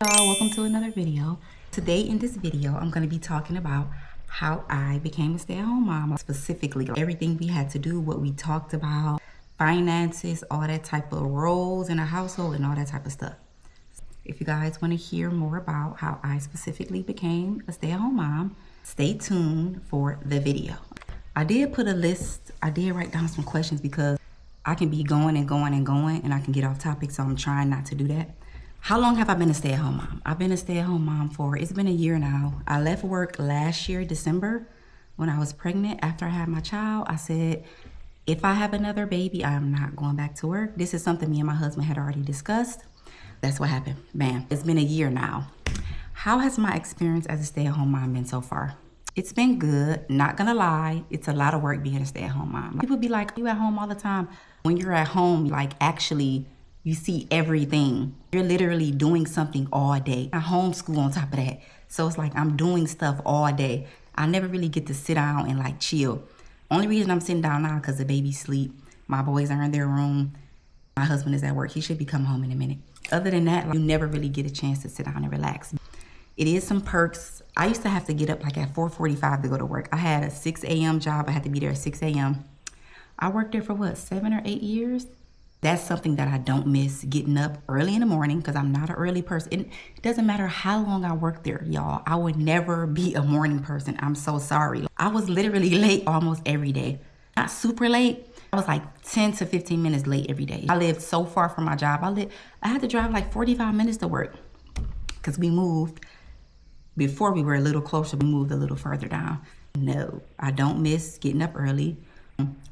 Y'all, welcome to another video. Today in this video, I'm going to be talking about how I became a stay-at-home mom, specifically everything we had to do, what we talked about, finances, all that type of roles in a household and all that type of stuff. If you guys want to hear more about how I specifically became a stay-at-home mom, stay tuned for the video. I did put a list, I did write down some questions because I can be going and going and going and I can get off topic, so I'm trying not to do that. How long have I been a stay-at-home mom? I've been a stay-at-home mom for, it's been a year now. I left work last year, December, when I was pregnant. After I had my child, I said, if I have another baby, I'm not going back to work. This is something me and my husband had already discussed. That's what happened. Bam. It's been a year now. How has my experience as a stay-at-home mom been so far? It's been good. Not gonna lie, it's a lot of work being a stay-at-home mom. People be like, you at home all the time. When you're at home, like actually, you see everything. You're literally doing something all day. I homeschool on top of that. So it's like I'm doing stuff all day. I never really get to sit down and like chill. Only reason I'm sitting down now because the baby's sleep. My boys are in their room. My husband is at work. He should be coming home in a minute. Other than that, like, you never really get a chance to sit down and relax. It is some perks. I used to have to get up like at 4:45 to go to work. I had a 6 a.m. job. I had to be there at 6 a.m. I worked there for what, 7 or 8 years? That's something that I don't miss, getting up early in the morning because I'm not an early person. It doesn't matter how long I work there, y'all. I would never be a morning person. I'm so sorry. I was literally late almost every day. Not super late. I was like 10 to 15 minutes late every day. I lived so far from my job. I had to drive like 45 minutes to work because we moved. Before we were a little closer, we moved a little further down. No, I don't miss getting up early.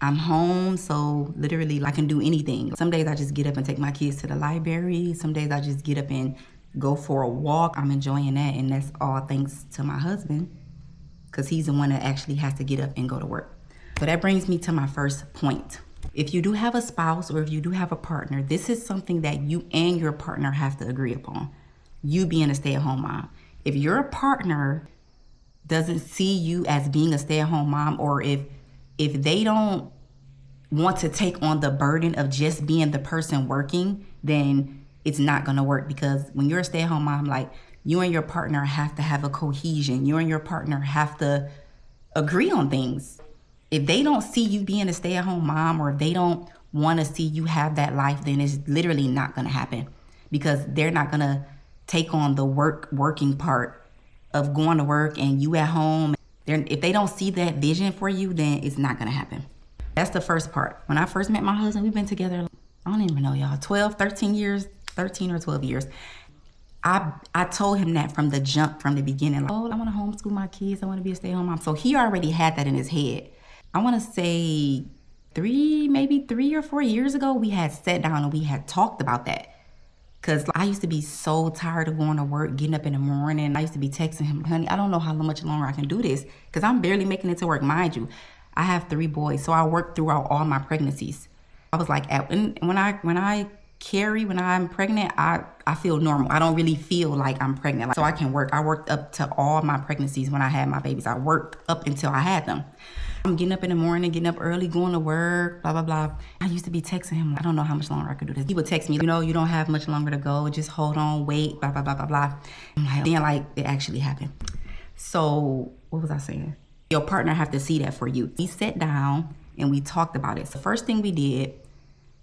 I'm home, so literally I can do anything. Some days I just get up and take my kids to the library. Some days I just get up and go for a walk. I'm enjoying that, and that's all thanks to my husband because he's the one that actually has to get up and go to work. So that brings me to my first point. If you do have a spouse or if you do have a partner, this is something that you and your partner have to agree upon. You being a stay-at-home mom. If your partner doesn't see you as being a stay-at-home mom, or if they don't want to take on the burden of just being the person working, then it's not gonna work, because when you're a stay-at-home mom, like, you and your partner have to have a cohesion. You and your partner have to agree on things. If they don't see you being a stay-at-home mom, or if they don't wanna see you have that life, then it's literally not gonna happen, because they're not gonna take on the working part of going to work and you at home. If they don't see that vision for you, then it's not gonna happen. That's the first part. When I first met my husband, we've been together, I don't even know, y'all, 13 years, 13 or 12 years. I told him that from the jump, from the beginning, like, oh, I wanna homeschool my kids, I wanna be a stay-at-home mom. So he already had that in his head. I wanna say maybe 3 or 4 years ago, we had sat down and we had talked about that. Because I used to be so tired of going to work, getting up in the morning. I used to be texting him, honey, I don't know how much longer I can do this, because I'm barely making it to work. Mind you, I have 3 boys, so I worked throughout all my pregnancies. I was like, when I'm pregnant, I feel normal. I don't really feel like I'm pregnant, so I can work. I worked up to all my pregnancies when I had my babies. I worked up until I had them. I'm getting up in the morning, getting up early, going to work, blah, blah, blah. I used to be texting him, I don't know how much longer I could do this. He would text me, you know, you don't have much longer to go. Just hold on, wait, blah, blah, blah, blah, blah. Then like, it actually happened. So what was I saying? Your partner have to see that for you. We sat down and we talked about it. So first thing we did,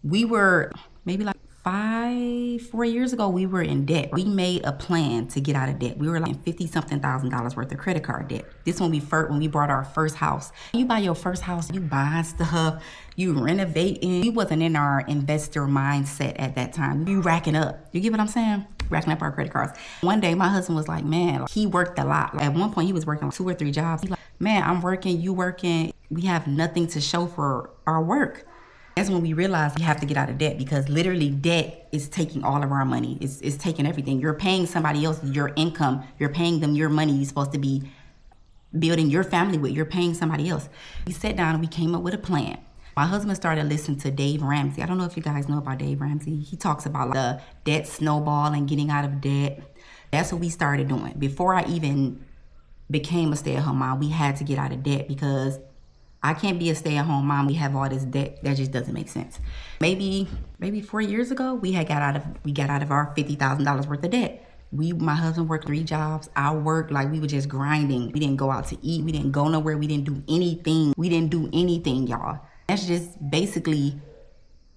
we were maybe like 4 years ago, we were in debt. We made a plan to get out of debt. We were like $50-something thousand worth of credit card debt. This when we bought our first house. You buy your first house, you buy stuff, you renovating. We wasn't in our investor mindset at that time. You racking up. You get what I'm saying? Racking up our credit cards. One day, my husband was like, man, he worked a lot. At one point, he was working 2 or 3 jobs. He's like, man, I'm working, you working. We have nothing to show for our work. That's when we realized we have to get out of debt, because literally debt is taking all of our money. It's taking everything. You're paying somebody else your income. You're paying them your money you're supposed to be building your family with. You're paying somebody else. We sat down and we came up with a plan. My husband started listening to Dave Ramsey. I don't know if you guys know about Dave Ramsey. He talks about the debt snowball and getting out of debt. That's what we started doing. Before I even became a stay-at-home mom, we had to get out of debt, because I can't be a stay-at-home mom. We have all this debt. That just doesn't make sense. Maybe 4 years ago, we got out of our $50,000 worth of debt. My husband worked 3 jobs. I worked like we were just grinding. We didn't go out to eat. We didn't go nowhere. We didn't do anything. We didn't do anything, y'all. That's just basically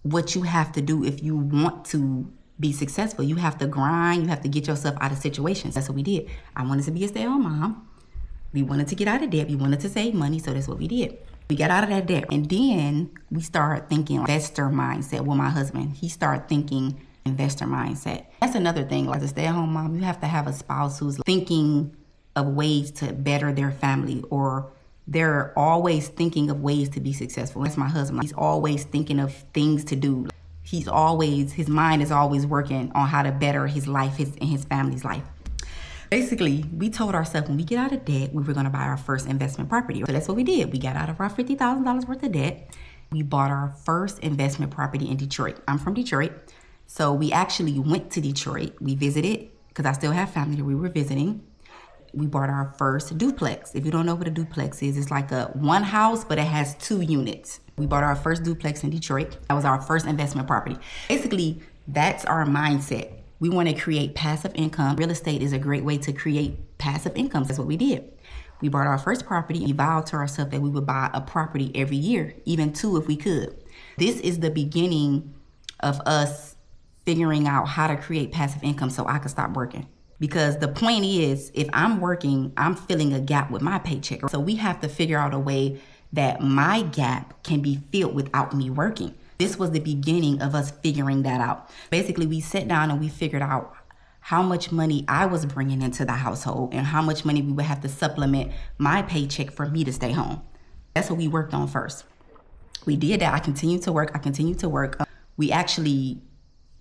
what you have to do if you want to be successful. You have to grind. You have to get yourself out of situations. That's what we did. I wanted to be a stay-at-home mom. We wanted to get out of debt. We wanted to save money, so that's what we did. We got out of that debt. And then we started thinking investor mindset. Well, my husband, he started thinking investor mindset. That's another thing. Like, as a stay-at-home mom, you have to have a spouse who's thinking of ways to better their family, or they're always thinking of ways to be successful. That's my husband. He's always thinking of things to do. His mind is always working on how to better his life, and his family's life. Basically, we told ourselves when we get out of debt, we were going to buy our first investment property. So that's what we did. We got out of our $50,000 worth of debt. We bought our first investment property in Detroit. I'm from Detroit. So we actually went to Detroit. We visited because I still have family that we were visiting. We bought our first duplex. If you don't know what a duplex is, it's like a one house, but it has 2 units. We bought our first duplex in Detroit. That was our first investment property. Basically, that's our mindset. We want to create passive income. Real estate is a great way to create passive income. That's what we did. We bought our first property. We vowed to ourselves that we would buy a property every year, even 2 if we could. This is the beginning of us figuring out how to create passive income so I could stop working. Because the point is, if I'm working, I'm filling a gap with my paycheck. So we have to figure out a way that my gap can be filled without me working. This was the beginning of us figuring that out. Basically, we sat down and we figured out how much money I was bringing into the household and how much money we would have to supplement my paycheck for me to stay home. That's what we worked on first. We did that. I continued to work. We actually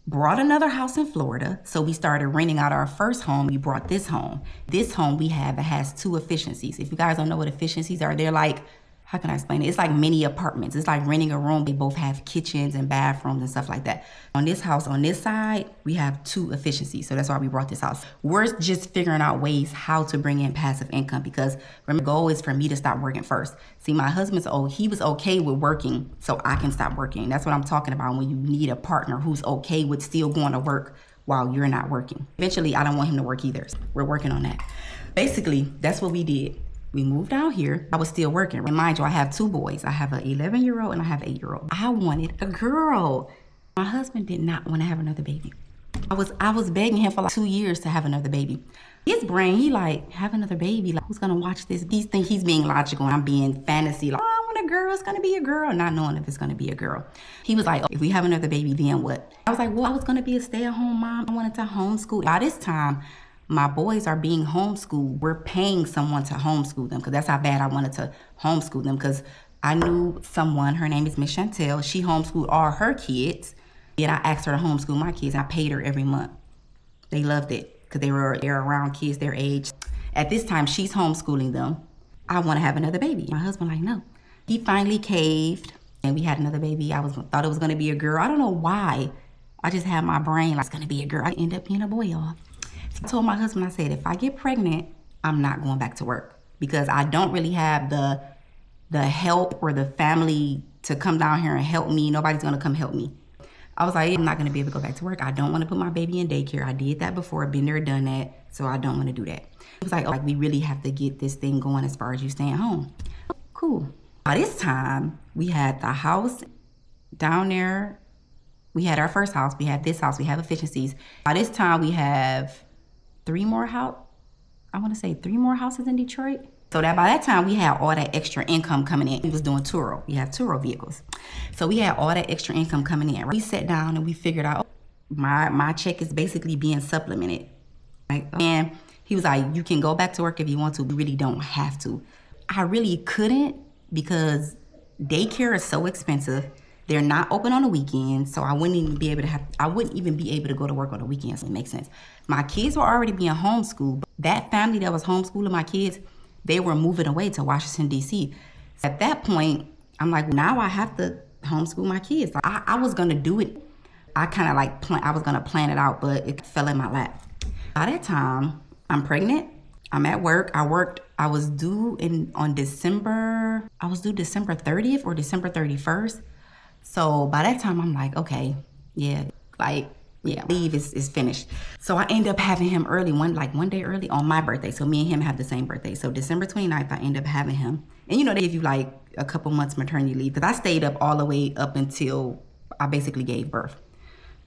brought another house in Florida. So we started renting out our first home. We brought this home. This home we have, it has 2 efficiencies. If you guys don't know what efficiencies are, they're like, how can I explain it? It's like mini apartments. It's like renting a room. They both have kitchens and bathrooms and stuff like that. On this house, on this side, we have 2 efficiencies. So that's why we brought this house. We're just figuring out ways how to bring in passive income, because remember, the goal is for me to stop working first. See, my husband's he was okay with working so I can stop working. That's what I'm talking about when you need a partner who's okay with still going to work while you're not working. Eventually, I don't want him to work either. We're working on that. Basically, that's what we did. We moved out here. I was still working. And mind you, I have 2 boys. I have an 11-year-old and I have an 8-year-old. I wanted a girl. My husband did not want to have another baby. I was begging him for like 2 years to have another baby. His brain, he like, have another baby. Like, who's gonna watch this? He think he's being logical and I'm being fantasy. Like, oh, I want a girl. It's gonna be a girl. Not knowing if it's gonna be a girl. He was like, oh, if we have another baby, then what? I was like, well, I was gonna be a stay-at-home mom. I wanted to homeschool. By this time, my boys are being homeschooled. We're paying someone to homeschool them, because that's how bad I wanted to homeschool them, because I knew someone, her name is Miss Chantel. She homeschooled all her kids. Yet I asked her to homeschool my kids. I paid her every month. They loved it because they're around kids their age. At this time, she's homeschooling them. I want to have another baby. My husband like, no. He finally caved and we had another baby. Thought it was going to be a girl. I don't know why. I just had my brain like, it's going to be a girl. I ended up being a boy, y'all. I told my husband, I said, if I get pregnant, I'm not going back to work, because I don't really have the help or the family to come down here and help me. Nobody's going to come help me. I was like, I'm not going to be able to go back to work. I don't want to put my baby in daycare. I did that before. I've been there, done that. So I don't want to do that. He was like, oh, we really have to get this thing going as far as you staying home. Cool. By this time, we had the house down there. We had our first house. We had this house. We have efficiencies. By this time, we have 3 more houses in Detroit. So that by that time, we had all that extra income coming in. We was doing Turo. We have Turo vehicles. So we had all that extra income coming in. We sat down and we figured out, my check is basically being supplemented. Right? And he was like, you can go back to work if you want to. You really don't have to. I really couldn't, because daycare is so expensive. They're not open on the weekends, so I wouldn't even be able to go to work on the weekends. So it makes sense. My kids were already being homeschooled. That family that was homeschooling my kids, they were moving away to Washington, D.C. At that point, I'm like, now I have to homeschool my kids. I was gonna do it. I kind of I was gonna plan it out, but it fell in my lap. By that time, I'm pregnant. I'm at work. I was due December 30th or December 31st. So by that time, I'm like, okay, yeah, like Yeah, leave is finished. So I end up having him early, one day early on my birthday. So me and him have the same birthday. So December 29th, I end up having him. And they give you like a couple months maternity leave, because I stayed up all the way up until I basically gave birth.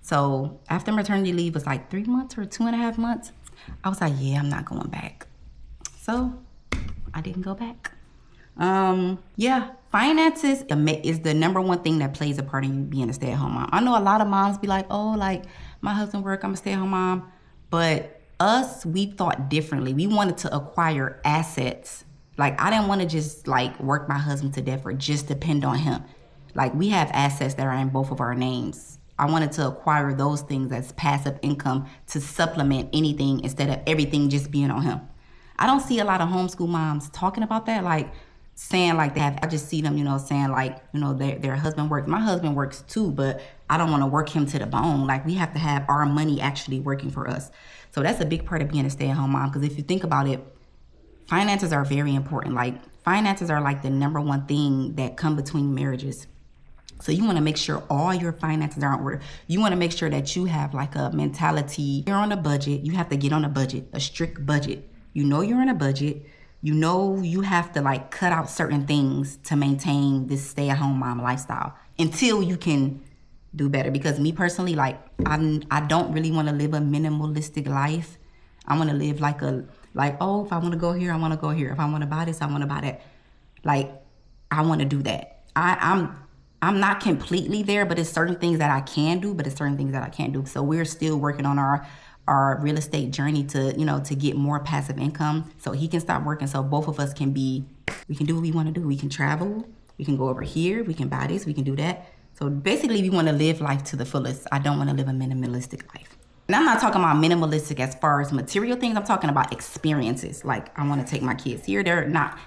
So after maternity leave was like 3 months or 2.5 months, I was like, yeah, I'm not going back. So I didn't go back. Yeah, finances is the number one thing that plays a part in you being a stay-at-home mom. I know a lot of moms be like, oh, like my husband work, I'm a stay-at-home mom. But us, we thought differently. We wanted to acquire assets. Like, I didn't want to just like work my husband to death or just depend on him. Like, we have assets that are in both of our names. I wanted to acquire those things as passive income to supplement anything instead of everything just being on him. I don't see a lot of homeschool moms talking about that, like saying like I just see them, saying like, their husband works. My husband works too, but I don't want to work him to the bone. Like, we have to have our money actually working for us. So that's a big part of being a stay-at-home mom, because if you think about it, finances are very important. Like, finances are like the number one thing that come between marriages. So you want to make sure all your finances are in order. You want to make sure that you have like a mentality. You're on a budget. You have to get on a budget, a strict budget. You're in a budget. You have to like cut out certain things to maintain this stay-at-home mom lifestyle until you can do better. Because me personally, like I don't really want to live a minimalistic life. I want to live if I want to go here, I want to go here. If I want to buy this, I want to buy that. Like, I want to do that. I'm not completely there, but it's certain things that I can do, but it's certain things that I can't do. So we're still working on our real estate journey to get more passive income so he can stop working, so both of us we can do what we want to do. We can travel, we can go over here, we can buy this, we can do that. So basically we want to live life to the fullest. I don't want to live a minimalistic life. And I'm not talking about minimalistic as far as material things. I'm talking about experiences. Like, I want to take my kids here. They're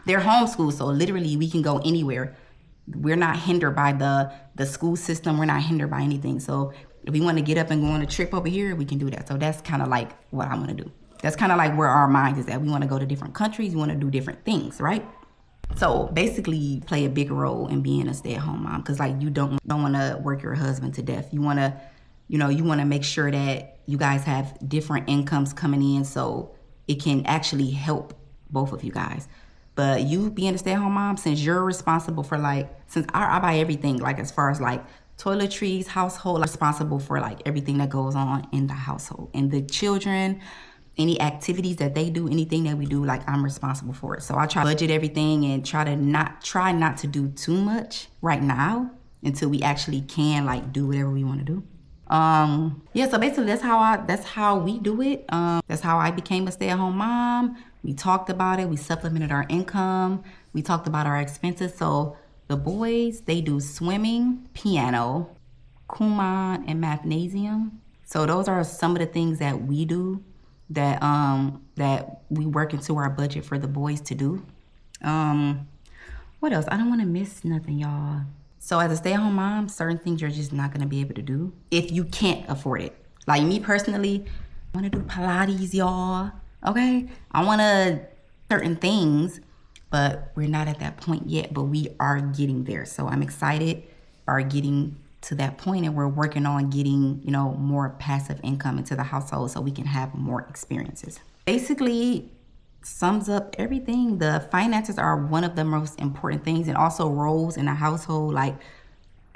homeschooled, so literally we can go anywhere. We're not hindered by the school system. We're not hindered by anything. So if we want to get up and go on a trip over here, we can do that. So that's kind of like what I want to do. That's kind of like where our mind is at. We want to go to different countries. We want to do different things, right? So basically play a big role in being a stay-at-home mom, because like you don't want to work your husband to death. You want to make sure that you guys have different incomes coming in so it can actually help both of you guys. But you being a stay-at-home mom, since you're responsible for since I buy everything, like as far as like toiletries, household, responsible for like everything that goes on in the household. And the children, any activities that they do, anything that we do, like I'm responsible for it. So I try to budget everything and try not to do too much right now until we actually can like do whatever we want to do. So basically that's how we do it. That's how I became a stay-at-home mom. We talked about it. We supplemented our income. We talked about our expenses. So the boys, they do swimming, piano, Kumon, and mathnasium. So those are some of the things that we do that we work into our budget for the boys to do. What else? I don't want to miss nothing, y'all. So as a stay-at-home mom, certain things you're just not going to be able to do if you can't afford it. Like me personally, I want to do Pilates, y'all. Okay? I want to certain things, but we're not at that point yet, but we are getting there. So I'm excited are getting to that point, and we're working on getting, more passive income into the household so we can have more experiences. Basically, sums up everything. The finances are one of the most important things, and also roles in a household. Like,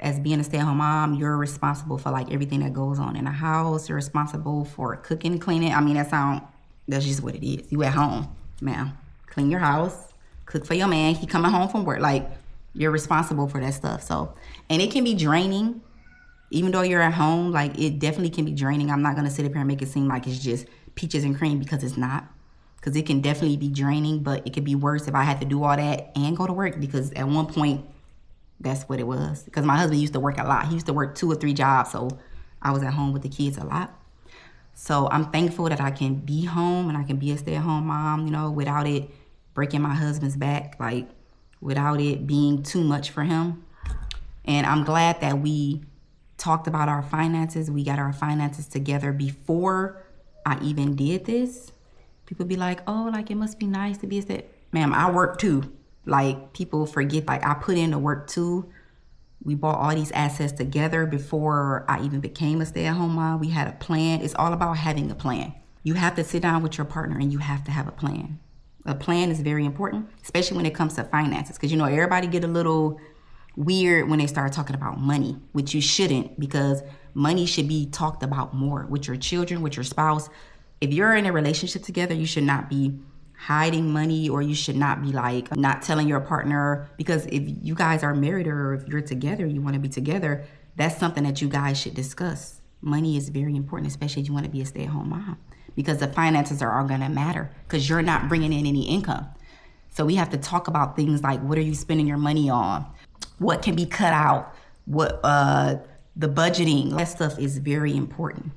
as being a stay-at-home mom, you're responsible for like everything that goes on in the house. You're responsible for cooking, cleaning. I mean, that's just what it is. You at home, ma'am, clean your house, cook for your man. He coming home from work. Like, you're responsible for that stuff. So, and it can be draining, even though you're at home. Like, it definitely can be draining. I'm not gonna sit up here and make it seem like it's just peaches and cream, because it's not. Because it can definitely be draining, but it could be worse if I had to do all that and go to work, because at one point, that's what it was. Because my husband used to work a lot. He used to work 2 or 3 jobs, so I was at home with the kids a lot. So I'm thankful that I can be home and I can be a stay-at-home mom, without it breaking my husband's back, like without it being too much for him. And I'm glad that we talked about our finances. We got our finances together before I even did this. People be like, oh, like it must be nice to be a stay. Ma'am, I work too. Like, people forget, like I put in the work too. We bought all these assets together before I even became a stay-at-home mom. We had a plan. It's all about having a plan. You have to sit down with your partner and you have to have a plan. A plan is very important, especially when it comes to finances. Because, you know, everybody get a little weird when they start talking about money, which you shouldn't, because money should be talked about more with your children, with your spouse. If you're in a relationship together, you should not be hiding money, or you should not be like not telling your partner, because if you guys are married or if you're together, you want to be together, that's something that you guys should discuss. Money is very important, especially if you want to be a stay-at-home mom, because the finances are all going to matter because you're not bringing in any income. So we have to talk about things like, what are you spending your money on? What can be cut out? What the budgeting, that stuff is very important,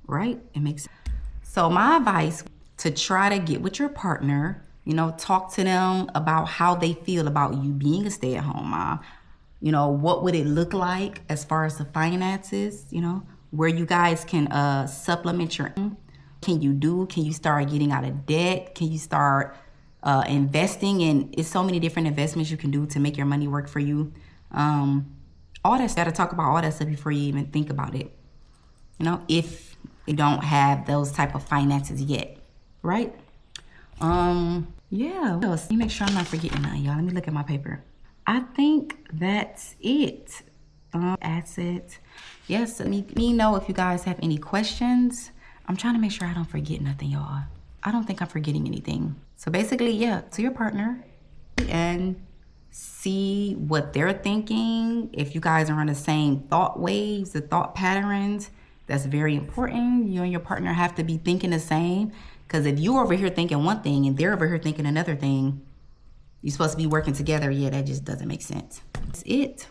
right? It makes sense. So my advice, to try to get with your partner, you know, talk to them about how they feel about you being a stay-at-home mom. You know, what would it look like as far as the finances, you know, where you guys can supplement your income. Can you start getting out of debt? Can you start investing in, it's so many different investments you can do to make your money work for you. All that, you gotta talk about all that stuff before you even think about it. You know, if you don't have those type of finances yet, right? Yeah, let me make sure I'm not forgetting none, y'all. Let me look at my paper. I think that's it. Assets. Yes, let me know if you guys have any questions. I'm trying to make sure I don't forget nothing, y'all. I don't think I'm forgetting anything. So basically, yeah, to your partner and see what they're thinking. If you guys are on the same thought waves, the thought patterns, that's very important. You and your partner have to be thinking the same. Because if you're over here thinking one thing and they're over here thinking another thing, you're supposed to be working together. Yeah, that just doesn't make sense. That's it.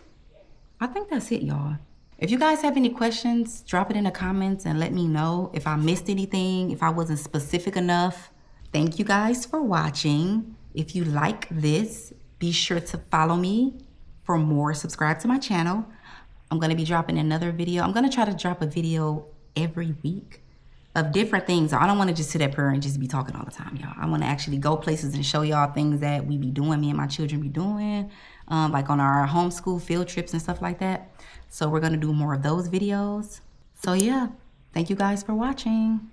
I think that's it, y'all. If you guys have any questions, drop it in the comments and let me know if I missed anything, if I wasn't specific enough. Thank you guys for watching. If you like this, be sure to follow me for more. Subscribe to my channel. I'm going to be dropping another video. I'm going to try to drop a video every week of different things. I don't want to just sit up here and just be talking all the time, y'all. I want to actually go places and show y'all things that we be doing, me and my children be doing, like on our homeschool field trips and stuff like that. So we're going to do more of those videos. So yeah, thank you guys for watching.